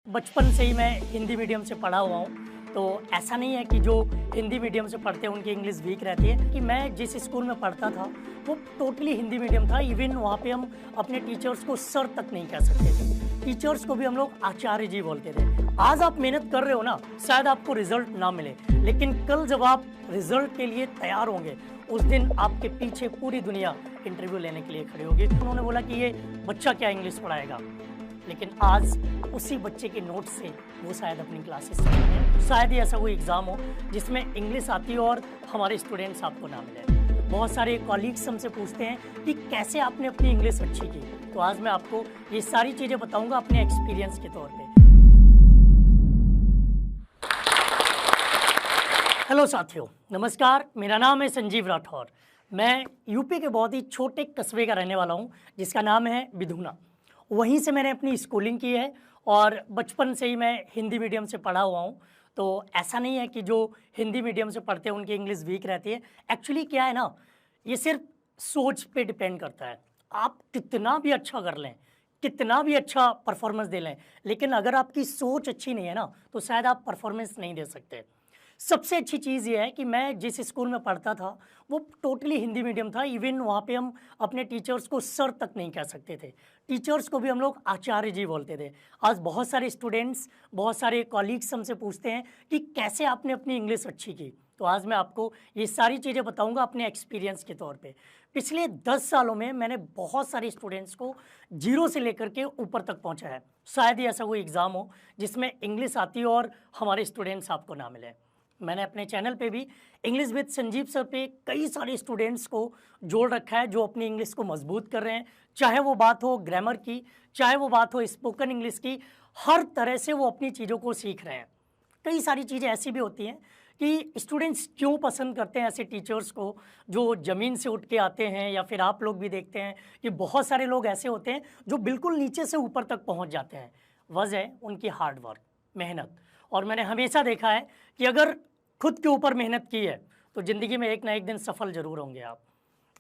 बचपन से ही मैं हिंदी मीडियम से पढ़ा हुआ हूँ। तो ऐसा नहीं है कि जो हिंदी मीडियम से पढ़ते हैं उनकी इंग्लिश वीक रहती है। कि मैं जिस स्कूल में पढ़ता था वो टोटली हिंदी मीडियम था। इवन वहाँ पे हम अपने टीचर्स को सर तक नहीं कह सकते थे। टीचर्स को भी हम लोग आचार्य जी बोलते थे। आज आप मेहनत कर रहे हो ना, शायद आपको रिजल्ट ना मिले, लेकिन कल जब आप रिजल्ट के लिए तैयार होंगे उस दिन आपके पीछे पूरी दुनिया इंटरव्यू लेने के लिए खड़ी होगी। उन्होंने बोला कि ये बच्चा क्या इंग्लिश पढ़ाएगा, लेकिन आज उसी बच्चे के नोट से वो शायद अपनी क्लासेस चल रहे हैं। शायद ही ऐसा कोई एग्ज़ाम हो जिसमें इंग्लिश आती हो और हमारे स्टूडेंट्स आपको ना मिले। बहुत सारे कॉलीग्स हमसे पूछते हैं कि कैसे आपने अपनी इंग्लिश अच्छी की। तो आज मैं आपको ये सारी चीज़ें बताऊंगा अपने एक्सपीरियंस के तौर पे। हेलो साथियों, नमस्कार। मेरा नाम है संजीव राठौर। मैं यूपी के बहुत ही छोटे कस्बे का रहने वाला हूँ जिसका नाम है बिधूना। वहीं से मैंने अपनी स्कूलिंग की है और बचपन से ही मैं हिंदी मीडियम से पढ़ा हुआ हूँ। तो ऐसा नहीं है कि जो हिंदी मीडियम से पढ़ते हैं उनकी इंग्लिश वीक रहती है। एक्चुअली क्या है ना, ये सिर्फ सोच पे डिपेंड करता है। आप कितना भी अच्छा कर लें, कितना भी अच्छा परफॉर्मेंस दे लें, लेकिन अगर आपकी सोच अच्छी नहीं है ना तो शायद आप परफॉर्मेंस नहीं दे सकते। सबसे अच्छी चीज़ ये है कि मैं जिस स्कूल में पढ़ता था वो टोटली हिंदी मीडियम था। इवन वहाँ पे हम अपने टीचर्स को सर तक नहीं कह सकते थे। टीचर्स को भी हम लोग आचार्य जी बोलते थे। आज बहुत सारे स्टूडेंट्स, बहुत सारे कॉलीग्स हमसे पूछते हैं कि कैसे आपने अपनी इंग्लिश अच्छी की। तो आज मैं आपको ये सारी चीज़ें बताऊंगा अपने एक्सपीरियंस के तौर पे। पिछले 10 सालों में मैंने बहुत सारे स्टूडेंट्स को जीरो से लेकर के ऊपर तक पहुँचाया है। शायद ही ऐसा कोई एग्ज़ाम हो जिसमें इंग्लिश आती हो और हमारे स्टूडेंट्स आपको ना मिले। मैंने अपने चैनल पे भी इंग्लिश विद संजीव सर पे कई सारे स्टूडेंट्स को जोड़ रखा है जो अपनी इंग्लिश को मजबूत कर रहे हैं। चाहे वो बात हो ग्रामर की, चाहे वो बात हो स्पोकन इंग्लिश की, हर तरह से वो अपनी चीज़ों को सीख रहे हैं। कई सारी चीज़ें ऐसी भी होती हैं कि स्टूडेंट्स क्यों पसंद करते हैं ऐसे टीचर्स को जो ज़मीन से उठ के आते हैं, या फिर आप लोग भी देखते हैं कि बहुत सारे लोग ऐसे होते हैं जो बिल्कुल नीचे से ऊपर तक पहुँच जाते हैं। वजह है उनकी हार्ड वर्क, मेहनत। और मैंने हमेशा देखा है कि अगर खुद के ऊपर मेहनत की है तो ज़िंदगी में एक ना एक दिन सफल ज़रूर होंगे आप।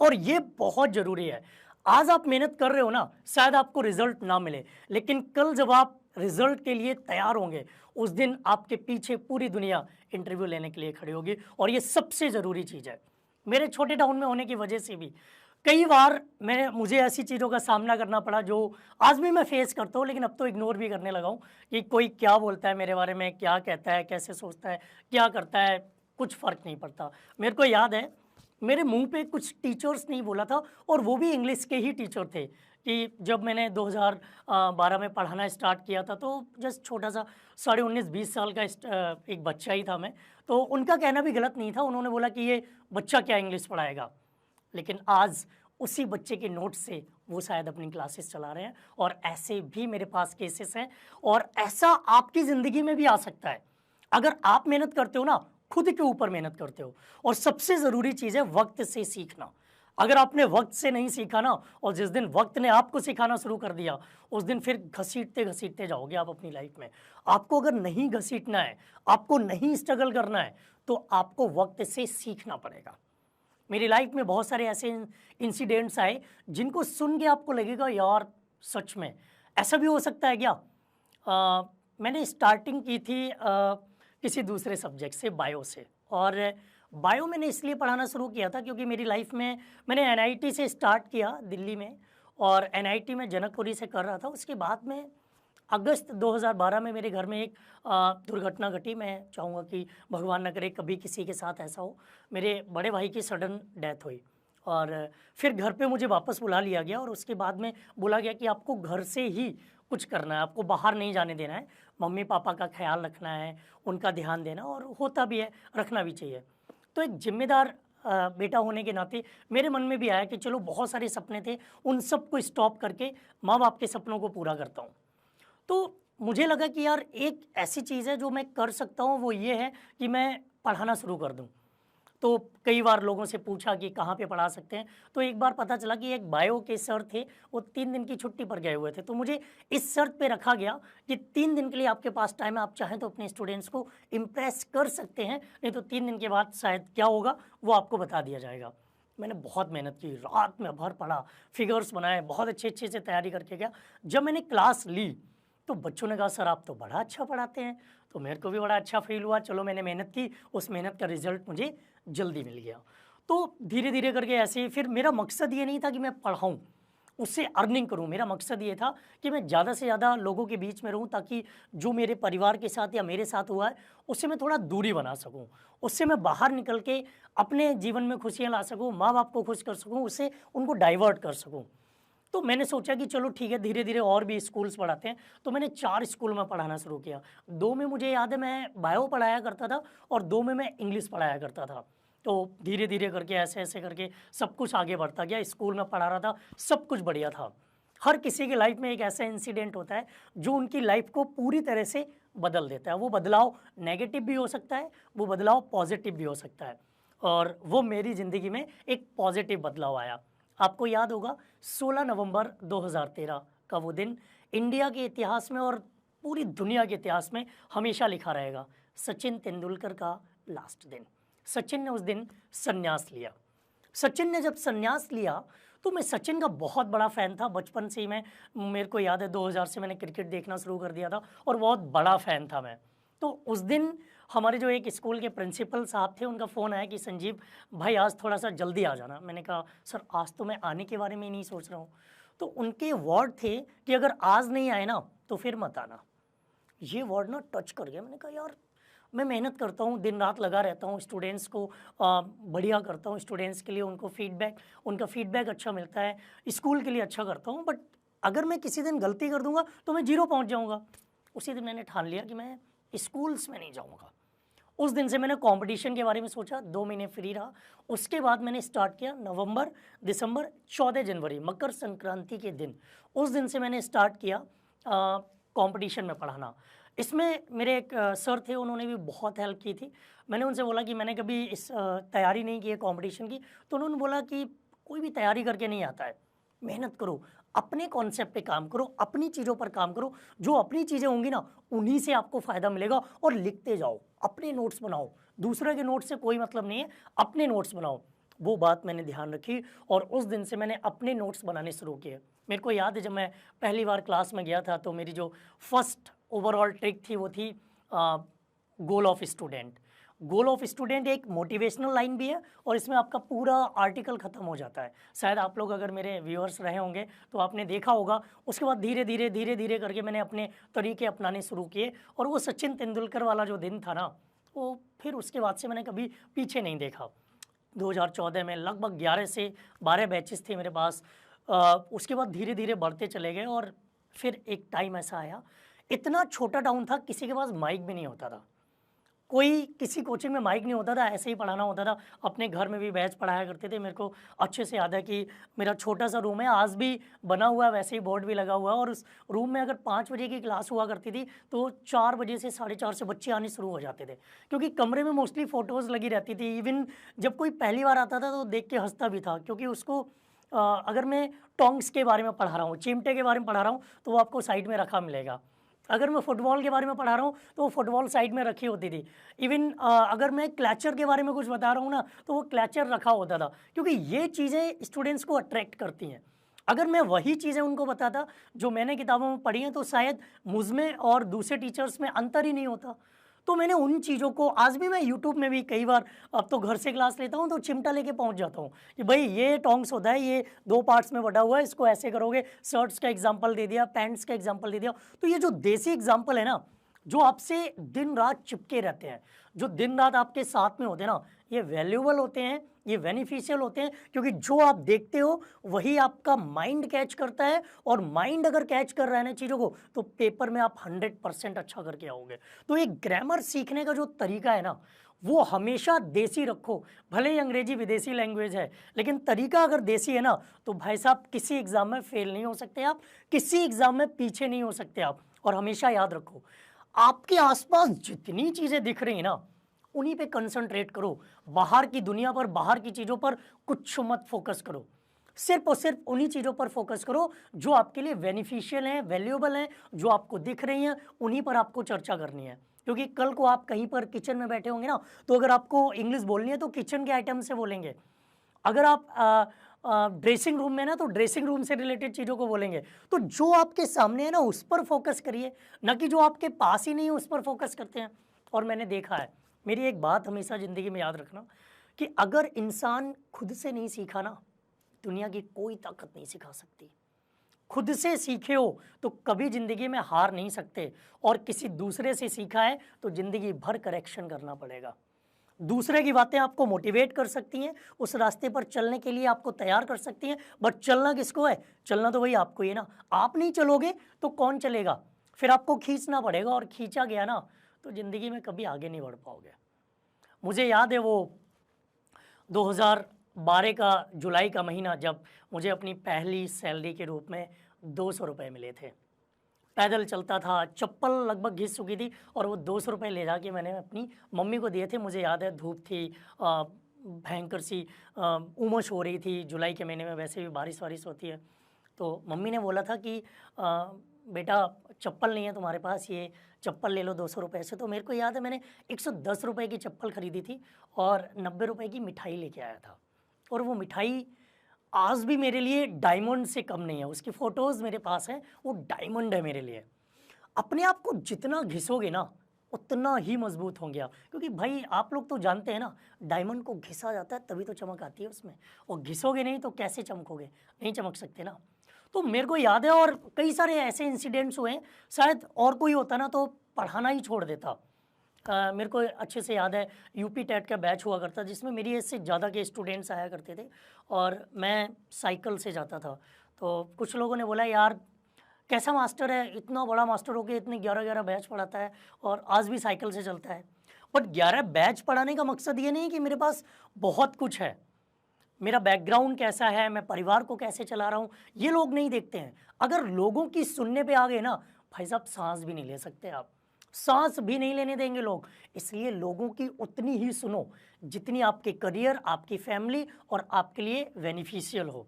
और ये बहुत ज़रूरी है। आज आप मेहनत कर रहे हो ना, शायद आपको रिजल्ट ना मिले, लेकिन कल जब आप रिजल्ट के लिए तैयार होंगे उस दिन आपके पीछे पूरी दुनिया इंटरव्यू लेने के लिए खड़ी होगी। और ये सबसे ज़रूरी चीज़ है। मेरे छोटे टाउन में होने की वजह से भी कई बार मुझे ऐसी चीज़ों का सामना करना पड़ा जो आज भी मैं फेस करता हूँ, लेकिन अब तो इग्नोर भी करने लगा हूँ कि कोई क्या बोलता है मेरे बारे में, क्या कहता है, कैसे सोचता है, क्या करता है, कुछ फ़र्क नहीं पड़ता। मेरे को याद है मेरे मुंह पे कुछ टीचर्स नहीं बोला था, और वो भी इंग्लिश के ही टीचर थे। कि जब मैंने 2012 में पढ़ाना स्टार्ट किया था तो जस्ट छोटा सा 19-20 साल का एक बच्चा ही था मैं। तो उनका कहना भी गलत नहीं था। उन्होंने बोला कि ये बच्चा क्या इंग्लिश पढ़ाएगा, लेकिन आज उसी बच्चे के नोट से वो शायद अपनी क्लासेस चला रहे हैं। और ऐसे भी मेरे पास केसेस हैं, और ऐसा आपकी ज़िंदगी में भी आ सकता है अगर आप मेहनत करते हो ना, खुद के ऊपर मेहनत करते हो। और सबसे ज़रूरी चीज़ है वक्त से सीखना। अगर आपने वक्त से नहीं सीखा ना, और जिस दिन वक्त ने आपको सिखाना शुरू कर दिया उस दिन फिर घसीटते घसीटते जाओगे आप अपनी लाइफ में। आपको अगर नहीं घसीटना है, आपको नहीं स्ट्रगल करना है, तो आपको वक्त से सीखना पड़ेगा। मेरी लाइफ में बहुत सारे ऐसे इंसिडेंट्स आए जिनको सुन के आपको लगेगा यार सच में ऐसा भी हो सकता है क्या। मैंने स्टार्टिंग की थी किसी दूसरे सब्जेक्ट से, बायो से। और बायो मैंने इसलिए पढ़ाना शुरू किया था क्योंकि मेरी लाइफ में मैंने एनआईटी से स्टार्ट किया दिल्ली में, और एनआईटी में जनकपुरी से कर रहा था। उसके बाद में अगस्त 2012 में मेरे घर में एक दुर्घटना घटी। मैं चाहूँगा कि भगवान न करे कभी किसी के साथ ऐसा हो। मेरे बड़े भाई की सडन डेथ हुई, और फिर घर पे मुझे वापस बुला लिया गया। और उसके बाद में बोला गया कि आपको घर से ही कुछ करना है, आपको बाहर नहीं जाने देना है, मम्मी पापा का ख्याल रखना है, उनका ध्यान देना, और होता भी है, रखना भी चाहिए। तो एक जिम्मेदार बेटा होने के नाते मेरे मन में भी आया कि चलो बहुत सारे सपने थे, उन सब को स्टॉप करके माँ बाप के सपनों को पूरा करता हूँ। तो मुझे लगा कि यार एक ऐसी चीज़ है जो मैं कर सकता हूँ, वो ये है कि मैं पढ़ाना शुरू कर दूँ। तो कई बार लोगों से पूछा कि कहाँ पे पढ़ा सकते हैं, तो एक बार पता चला कि एक बायो के सर थे, वो 3 दिन की छुट्टी पर गए हुए थे। तो मुझे इस शर्त पे रखा गया कि 3 दिन के लिए आपके पास टाइम है, आप चाहें तो अपने स्टूडेंट्स को इम्प्रेस कर सकते हैं, नहीं तो 3 दिन के बाद शायद क्या होगा वो आपको बता दिया जाएगा। मैंने बहुत मेहनत की, रात में भर पढ़ा, फिगर्स बनाए, बहुत अच्छे से तैयारी करके गया। जब मैंने क्लास ली तो बच्चों ने कहा सर आप तो बड़ा अच्छा पढ़ाते हैं। तो मेरे को भी बड़ा अच्छा फील हुआ, चलो मैंने मेहनत की, उस मेहनत का रिजल्ट मुझे जल्दी मिल गया। तो धीरे धीरे करके ऐसे ही फिर मेरा मकसद ये नहीं था कि मैं पढ़ाऊँ, उससे अर्निंग करूँ। मेरा मकसद ये था कि मैं ज़्यादा से ज़्यादा लोगों के बीच में रहूँ, ताकि जो मेरे परिवार के साथ या मेरे साथ हुआ है उससे मैं थोड़ा दूरी बना सकूँ, उससे मैं बाहर निकल के अपने जीवन में खुशियाँ ला सकूँ, माँ बाप को खुश कर सकूँ, उससे उनको डाइवर्ट कर सकूँ। तो मैंने सोचा कि चलो ठीक है, धीरे धीरे और भी स्कूल्स पढ़ाते हैं। तो मैंने 4 स्कूल में पढ़ाना शुरू किया। 2 में मुझे याद है मैं बायो पढ़ाया करता था और 2 में मैं इंग्लिश पढ़ाया करता था। तो धीरे धीरे करके ऐसे ऐसे करके सब कुछ आगे बढ़ता गया। स्कूल में पढ़ा रहा था, सब कुछ बढ़िया था। हर किसी की लाइफ में एक ऐसा इंसिडेंट होता है जो उनकी लाइफ को पूरी तरह से बदल देता है। वो बदलाव नेगेटिव भी हो सकता है, वो बदलाव पॉजिटिव भी हो सकता है, और वो मेरी ज़िंदगी में एक पॉजिटिव बदलाव आया। आपको याद होगा 16 नवंबर 2013 का वो दिन इंडिया के इतिहास में और पूरी दुनिया के इतिहास में हमेशा लिखा रहेगा, सचिन तेंदुलकर का लास्ट दिन। सचिन ने उस दिन संन्यास लिया। सचिन ने जब संन्यास लिया तो मैं सचिन का बहुत बड़ा फ़ैन था। बचपन से ही मेरे को याद है 2000 से मैंने क्रिकेट देखना शुरू कर दिया था और बहुत बड़ा फ़ैन था मैं। तो उस दिन हमारे जो एक स्कूल के प्रिंसिपल साहब थे, उनका फ़ोन आया कि संजीव भाई आज थोड़ा सा जल्दी आ जाना। मैंने कहा सर आज तो मैं आने के बारे में ही नहीं सोच रहा हूँ। तो उनके वर्ड थे कि अगर आज नहीं आए ना तो फिर मत आना। ये वर्ड ना टच कर गया। मैंने कहा यार मैं मेहनत करता हूँ, दिन रात लगा रहता हूँ, स्टूडेंट्स को बढ़िया करता हूँ, स्टूडेंट्स के लिए उनका फीडबैक अच्छा मिलता है, स्कूल के लिए अच्छा करता हूँ, बट अगर मैं किसी दिन गलती कर दूंगा तो मैं 0 पहुँच जाऊँगा। उसी दिन मैंने ठान लिया कि मैं स्कूल्स में नहीं जाऊँगा। उस दिन से मैंने कंपटीशन के बारे में सोचा, 2 महीने फ्री रहा। उसके बाद मैंने स्टार्ट किया नवंबर, दिसंबर, 14 जनवरी मकर संक्रांति के दिन, उस दिन से मैंने स्टार्ट किया कंपटीशन में पढ़ाना। इसमें मेरे एक सर थे, उन्होंने भी बहुत हेल्प की थी। मैंने उनसे बोला कि मैंने कभी इस तैयारी नहीं की है कंपटीशन की, तो उन्होंने बोला कि कोई भी तैयारी करके नहीं आता है, मेहनत करो, अपने कॉन्सेप्ट पे काम करो, अपनी चीज़ों पर काम करो, जो अपनी चीज़ें होंगी ना उन्हीं से आपको फ़ायदा मिलेगा, और लिखते जाओ, अपने नोट्स बनाओ, दूसरे के नोट्स से कोई मतलब नहीं है, अपने नोट्स बनाओ। वो बात मैंने ध्यान रखी और उस दिन से मैंने अपने नोट्स बनाने शुरू किए। मेरे को याद है जब मैं पहली बार क्लास में गया था तो मेरी जो फर्स्ट ओवरऑल ट्रिक थी वो थी goal of student. Goal of student एक मोटिवेशनल लाइन भी है और इसमें आपका पूरा आर्टिकल ख़त्म हो जाता है। शायद आप लोग अगर मेरे व्यूअर्स रहे होंगे तो आपने देखा होगा। उसके बाद धीरे धीरे करके मैंने अपने तरीके अपनाने शुरू किए और वो सचिन तेंदुलकर वाला जो दिन था ना, वो फिर उसके बाद से मैंने कभी पीछे नहीं देखा। 2014 में लगभग 11 से 12 बैचेस थे मेरे पास। उसके बाद धीरे धीरे बढ़ते चले गए और फिर एक टाइम ऐसा आया, इतना छोटा टाउन था, किसी के पास माइक भी नहीं होता था, कोई किसी कोचिंग में माइक नहीं होता था, ऐसे ही पढ़ाना होता था। अपने घर में भी बैच पढ़ाया करते थे। मेरे को अच्छे से याद है कि मेरा छोटा सा रूम है, आज भी बना हुआ है, वैसे ही बोर्ड भी लगा हुआ है, और उस रूम में अगर 5 बजे की क्लास हुआ करती थी तो 4 बजे से 4:30 से बच्चे आने शुरू हो जाते थे, क्योंकि कमरे में मोस्टली फ़ोटोज़ लगी रहती थी। इवन जब कोई पहली बार आता था तो देख के हंसता भी था, क्योंकि उसको अगर मैं टोंग्स के बारे में पढ़ा रहा हूँ, चिमटे के बारे में पढ़ा रहा हूँ, तो वो आपको साइड में रखा मिलेगा। अगर मैं फुटबॉल के बारे में पढ़ा रहा हूँ तो वो फुटबॉल साइड में रखी होती थी। इवन अगर मैं क्लैचर के बारे में कुछ बता रहा हूँ ना तो वो क्लैचर रखा होता था, क्योंकि ये चीज़ें स्टूडेंट्स को अट्रैक्ट करती हैं। अगर मैं वही चीज़ें उनको बताता जो मैंने किताबों में पढ़ी हैं तो शायद मुझ में और दूसरे टीचर्स में अंतर ही नहीं होता। तो मैंने उन चीज़ों को, आज भी मैं यूट्यूब में भी कई बार, अब तो घर से क्लास लेता हूँ तो चिमटा लेके पहुँच जाता हूँ कि भाई ये टोंग्स होता है, ये 2 पार्ट्स में बटा हुआ है, इसको ऐसे करोगे। शर्ट्स का एग्जाम्पल दे दिया, पैंट्स का एग्जाम्पल दे दिया। तो ये जो देसी एग्जाम्पल है ना, जो आपसे दिन रात चिपके रहते हैं, जो दिन रात आपके साथ में होते हैं ना, ये वैल्यूबल होते हैं, ये बेनिफिशियल होते हैं, क्योंकि जो आप देखते हो वही आपका माइंड कैच करता है, और माइंड अगर कैच कर रहा है ना चीज़ों को तो पेपर में आप 100% अच्छा करके आओगे। तो एक ग्रामर सीखने का जो तरीका है ना, वो हमेशा देसी रखो। भले ही अंग्रेजी विदेशी लैंग्वेज है, लेकिन तरीका अगर देसी है ना तो भाई साहब किसी एग्ज़ाम में फेल नहीं हो सकते आप, किसी एग्ज़ाम में पीछे नहीं हो सकते आप। और हमेशा याद रखो, आपके आसपास जितनी चीज़ें दिख रही हैं ना उन्हीं पे कंसंट्रेट करो। बाहर की दुनिया पर, बाहर की चीज़ों पर कुछ मत फोकस करो, सिर्फ और सिर्फ उन्हीं चीज़ों पर फोकस करो जो आपके लिए बेनिफिशियल हैं, वैल्यूएबल हैं, जो आपको दिख रही हैं, उन्हीं पर आपको चर्चा करनी है। क्योंकि कल को आप कहीं पर किचन में बैठे होंगे ना, तो अगर आपको इंग्लिश बोलनी है तो किचन के आइटम से बोलेंगे। अगर आप ड्रेसिंग रूम में ना, तो ड्रेसिंग रूम से रिलेटेड चीज़ों को बोलेंगे। तो जो आपके सामने है ना उस पर फोकस करिए, ना कि जो आपके पास ही नहीं है उस पर फोकस करते हैं। और मैंने देखा है, मेरी एक बात हमेशा ज़िंदगी में याद रखना कि अगर इंसान खुद से नहीं सीखा ना, दुनिया की कोई ताकत नहीं सिखा सकती। खुद से सीखे हो तो कभी ज़िंदगी में हार नहीं सकते, और किसी दूसरे से सीखा है तो ज़िंदगी भर करेक्शन करना पड़ेगा। दूसरे की बातें आपको मोटिवेट कर सकती हैं, उस रास्ते पर चलने के लिए आपको तैयार कर सकती हैं, बट चलना किसको है? चलना तो वही आपको ही है ना। आप नहीं चलोगे तो कौन चलेगा? फिर आपको खींचना पड़ेगा, और खींचा गया ना तो ज़िंदगी में कभी आगे नहीं बढ़ पाओगे। मुझे याद है वो 2012 का जुलाई का महीना, जब मुझे अपनी पहली सैलरी के रूप में 200 रुपये मिले थे। पैदल चलता था, चप्पल लगभग घिस चुकी थी, और वो 200 रुपये ले जाके मैंने अपनी मम्मी को दिए थे। मुझे याद है धूप थी, भयंकर सी उमस हो रही थी, जुलाई के महीने में वैसे भी बारिश वारिश होती है। तो मम्मी ने बोला था कि बेटा चप्पल नहीं है तुम्हारे पास, ये चप्पल ले लो 200 रुपये से। तो मेरे को याद है मैंने 110 रुपये की चप्पल खरीदी थी और 90 रुपये की मिठाई लेके आया था। और वो मिठाई आज भी मेरे लिए डायमंड से कम नहीं है, उसकी फ़ोटोज़ मेरे पास हैं, वो डायमंड है मेरे लिए। अपने आप को जितना घिसोगे ना उतना ही मजबूत होंगे आप, क्योंकि भाई आप लोग तो जानते हैं ना, डायमंड को घिसा जाता है तभी तो चमक आती है उसमें, और घिसोगे नहीं तो कैसे चमकोगे? नहीं चमक सकते ना। तो मेरे को याद है, और कई सारे ऐसे इंसिडेंट्स हुए हैं, शायद और कोई होता ना तो पढ़ाना ही छोड़ देता। मेरे को अच्छे से याद है यूपी टेट का बैच हुआ करता जिसमें मेरी एज से ज़्यादा के स्टूडेंट्स आया करते थे, और मैं साइकिल से जाता था। तो कुछ लोगों ने बोला यार कैसा मास्टर है, इतना बड़ा मास्टर होके इतने 11-11 बैच पढ़ाता है और आज भी साइकिल से चलता है। बट 11 बैच पढ़ाने का मकसद ये नहीं कि मेरे पास बहुत कुछ है, मेरा बैकग्राउंड कैसा है, मैं परिवार को कैसे चला रहा हूँ, ये लोग नहीं देखते हैं। अगर लोगों की सुनने पे आ गए ना भाई साहब, सांस भी नहीं ले सकते आप, सांस भी नहीं लेने देंगे लोग। इसलिए लोगों की उतनी ही सुनो जितनी आपके करियर, आपकी फैमिली और आपके लिए बेनिफिशियल हो।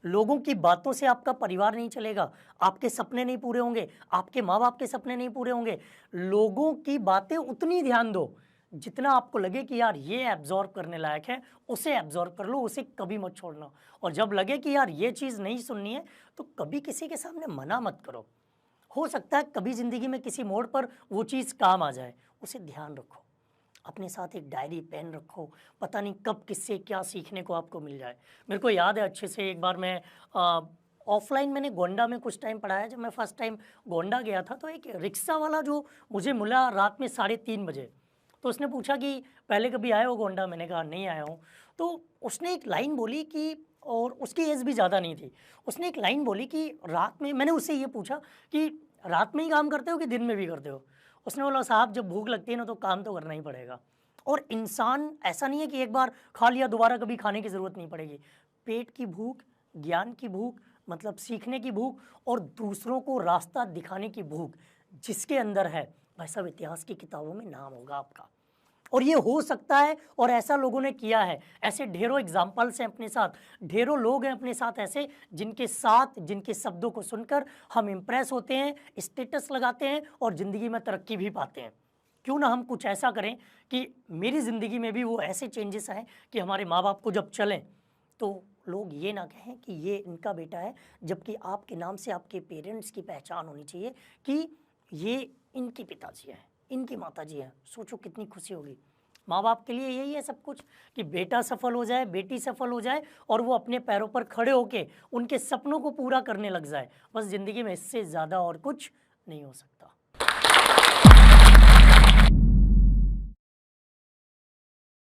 लोगों की बातों से आपका परिवार नहीं चलेगा, आपके सपने नहीं पूरे होंगे, आपके माँ बाप के सपने नहीं पूरे होंगे। लोगों की बातें उतनी ध्यान दो जितना आपको लगे कि यार ये एब्जॉर्ब करने लायक है, उसे एब्जॉर्ब कर लो, उसे कभी मत छोड़ना। और जब लगे कि यार ये चीज़ नहीं सुननी है तो कभी किसी के सामने मना मत करो। हो सकता है कभी ज़िंदगी में किसी मोड़ पर वो चीज़ काम आ जाए, उसे ध्यान रखो। अपने साथ एक डायरी पेन रखो, पता नहीं कब किससे क्या सीखने को आपको मिल जाए। मेरे को याद है अच्छे से, एक बार मैं ऑफलाइन मैंने गोंडा में कुछ टाइम पढ़ाया। जब मैं फर्स्ट टाइम गोंडा गया था तो एक रिक्शा वाला जो मुझे मिला रात में 3:30 बजे, तो उसने पूछा कि पहले कभी आए हो गोंडा? मैंने कहा नहीं आया हूँ। तो उसने एक लाइन बोली कि, और उसकी एज भी ज़्यादा नहीं थी, उसने एक लाइन बोली कि रात में, मैंने उससे ये पूछा कि रात में ही काम करते हो कि दिन में भी करते हो? उसने बोला साहब जब भूख लगती है ना तो काम तो करना ही पड़ेगा। और इंसान ऐसा नहीं है कि एक बार खा लिया दोबारा कभी खाने की ज़रूरत नहीं पड़ेगी। पेट की भूख, ज्ञान की भूख, मतलब सीखने की भूख, और दूसरों को रास्ता दिखाने की भूख जिसके अंदर है, भाई साहब इतिहास की किताबों में नाम होगा आपका। और ये हो सकता है, और ऐसा लोगों ने किया है। ऐसे ढेरों एग्जाम्पल्स हैं अपने साथ, ढेरों लोग हैं अपने साथ ऐसे जिनके साथ, जिनके शब्दों को सुनकर हम इम्प्रेस होते हैं, स्टेटस लगाते हैं और ज़िंदगी में तरक्की भी पाते हैं। क्यों ना हम कुछ ऐसा करें कि मेरी ज़िंदगी में भी वो ऐसे चेंजेस आए कि हमारे माँ बाप को जब चलें तो लोग ये ना कहें कि ये इनका बेटा है, जबकि आपके नाम से आपके पेरेंट्स की पहचान होनी चाहिए कि ये इनके पिताजी हैं, इनकी माताजी हैं। सोचो कितनी खुशी होगी। माँ बाप के लिए यही है सब कुछ, कि बेटा सफल हो जाए, बेटी सफल हो जाए, और वो अपने पैरों पर खड़े होके उनके सपनों को पूरा करने लग जाए। बस ज़िंदगी में इससे ज़्यादा और कुछ नहीं हो सकता।